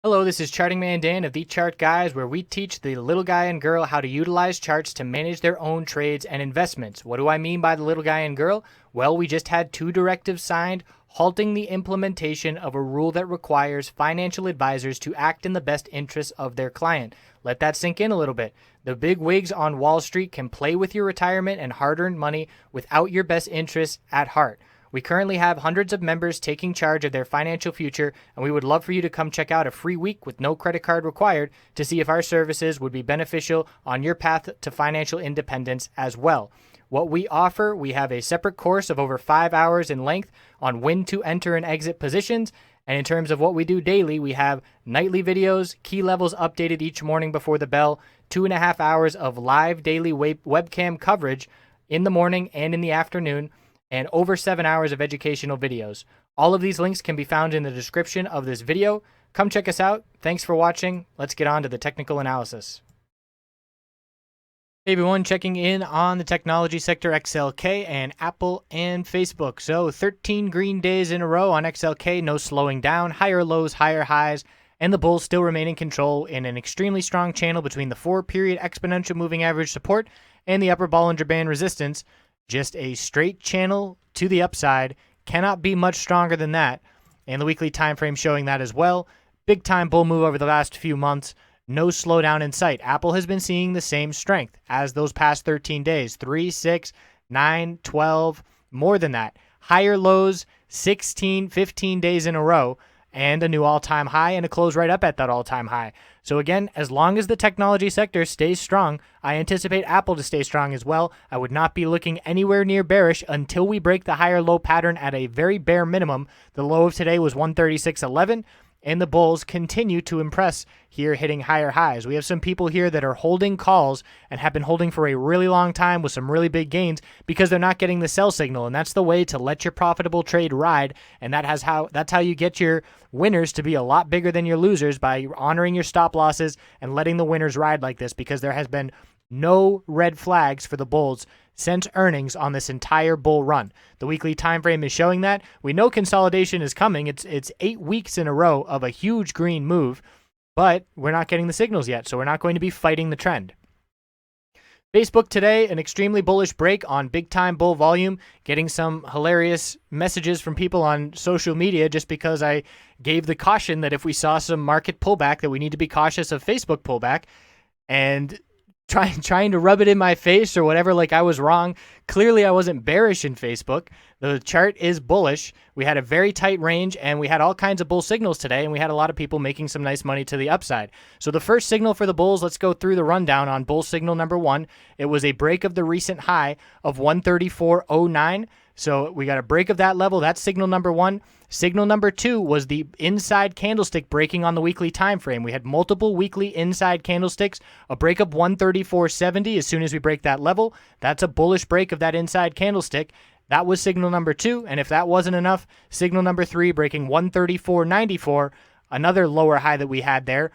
Hello, this is Charting Man Dan of TheChartGuys, where we teach the little guy and girl how to utilize charts to manage their own trades and investments. What do I mean by the little guy and girl? Well, we just had two directives signed halting the implementation of a rule that requires financial advisors to act in the best interests of their client. Let that sink in a little bit. The big wigs on Wall Street can play with your retirement and hard-earned money without your best interests at heart. We currently have hundreds of members taking charge of their financial future, and we would love for you to come check out a free week with no credit card required to see if our services would be beneficial on your path to financial independence as well. What we offer, we have a separate course of over 5 hours in length on when to enter and exit positions. And in terms of what we do daily, we have nightly videos, key levels updated each morning before the bell, 2.5 hours of live daily webcam coverage in the morning and in the afternoon, and over 7 hours of educational videos. All of these links can be found in the description of this video. Come check us out. Thanks for watching. Let's get on to the technical analysis. Hey everyone, checking in on the technology sector, XLK and Apple and Facebook. So 13 green days in a row on XLK, no slowing down, higher lows, higher highs, and the bulls still remain in control in an extremely strong channel between the 4-period exponential moving average support and the upper Bollinger Band resistance. Just a straight channel to the upside, cannot be much stronger than that, and the weekly time frame showing that as well. Big time bull move over the last few months, no slowdown in sight. Apple has been seeing the same strength as those past 13 days, 3, 6, 9, 12, more than that. Higher lows, 16, 15 days in a row, and a new all-time high and a close right up at that all-time high. So again, as long as the technology sector stays strong, I anticipate Apple to stay strong as well. I would not be looking anywhere near bearish until we break the higher low pattern at a very bare minimum. The low of today was 136.11. And the bulls continue to impress here, hitting higher highs. We have some people here that are holding calls and have been holding for a really long time with some really big gains because they're not getting the sell signal. And that's the way to let your profitable trade ride. And that's how you get your winners to be a lot bigger than your losers, by honoring your stop losses and letting the winners ride like this, because there has been no red flags for the bulls since earnings on this entire bull run. The weekly time frame is showing that. We know consolidation is coming. It's 8 weeks in a row of a huge green move, but we're not getting the signals yet, so we're not going to be fighting the trend. Facebook today, an extremely bullish break on big time bull volume, getting some hilarious messages from people on social media just because I gave the caution that if we saw some market pullback that we need to be cautious of Facebook pullback, and trying to rub it in my face or whatever, like I was wrong. Clearly, I wasn't bearish in Facebook. The chart is bullish. We had a very tight range, and we had all kinds of bull signals today, and we had a lot of people making some nice money to the upside. So the first signal for the bulls, let's go through the rundown on bull signal number 1. It was a break of the recent high of 134.09. So we got a break of that level. That's signal number 1. Signal number 2 was the inside candlestick breaking on the weekly time frame. We had multiple weekly inside candlesticks, a break of 134.70 as soon as we break that level. That's a bullish break of that inside candlestick. That was signal number 2, and if that wasn't enough, signal number 3 breaking 134.94, another lower high that we had there.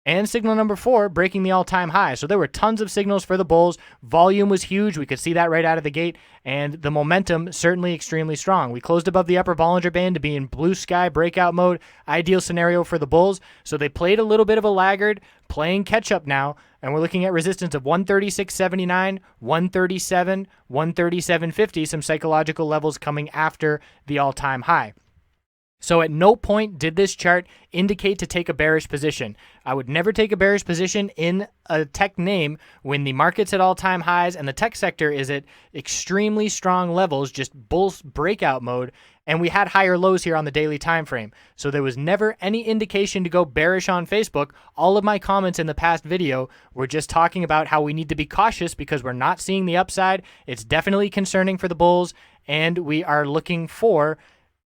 And signal number 4, breaking the all-time high. So there were tons of signals for the bulls. Volume was huge. We could see that right out of the gate. And the momentum certainly extremely strong. We closed above the upper Bollinger Band to be in blue sky breakout mode. Ideal scenario for the bulls. So they played a little bit of a laggard, playing catch-up now. And we're looking at resistance of 136.79, 137, 137.50. Some psychological levels coming after the all-time high. So at no point did this chart indicate to take a bearish position. I would never take a bearish position in a tech name when the market's at all-time highs and the tech sector is at extremely strong levels, just bull breakout mode, and we had higher lows here on the daily time frame. So there was never any indication to go bearish on Facebook. All of my comments in the past video were just talking about how we need to be cautious because we're not seeing the upside. It's definitely concerning for the bulls, and we are looking for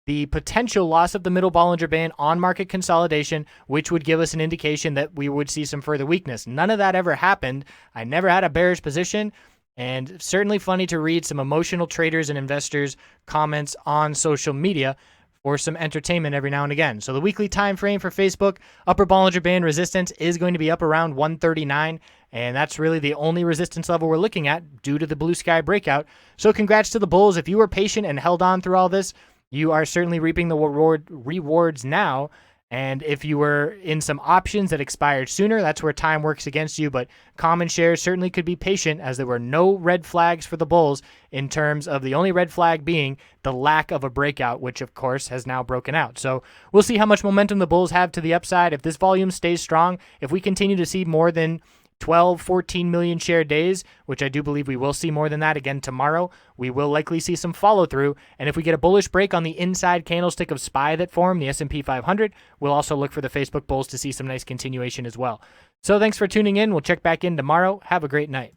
the potential loss of the middle Bollinger Band on market consolidation, which would give us an indication that we would see some further weakness. None of that ever happened. I never had a bearish position, and certainly funny to read some emotional traders and investors' comments on social media for some entertainment every now and again. So the weekly time frame for Facebook, upper Bollinger Band resistance is going to be up around 139, and that's really the only resistance level we're looking at due to the blue sky breakout. So congrats to the bulls. If you were patient and held on through all this, you are certainly reaping the rewards now, And if you were in some options that expired sooner, that's where time works against you. But common shares certainly could be patient, as there were no red flags for the bulls, in terms of the only red flag being the lack of a breakout, which of course has now broken out. So we'll see how much momentum the bulls have to the upside. If this volume stays strong, if we continue to see more than 12, 14 million share days, which I do believe we will see more than that again tomorrow, we will likely see some follow through. And if we get a bullish break on the inside candlestick of SPY that formed, the S&P 500, we'll also look for the Facebook bulls to see some nice continuation as well. So thanks for tuning in. We'll check back in tomorrow. Have a great night.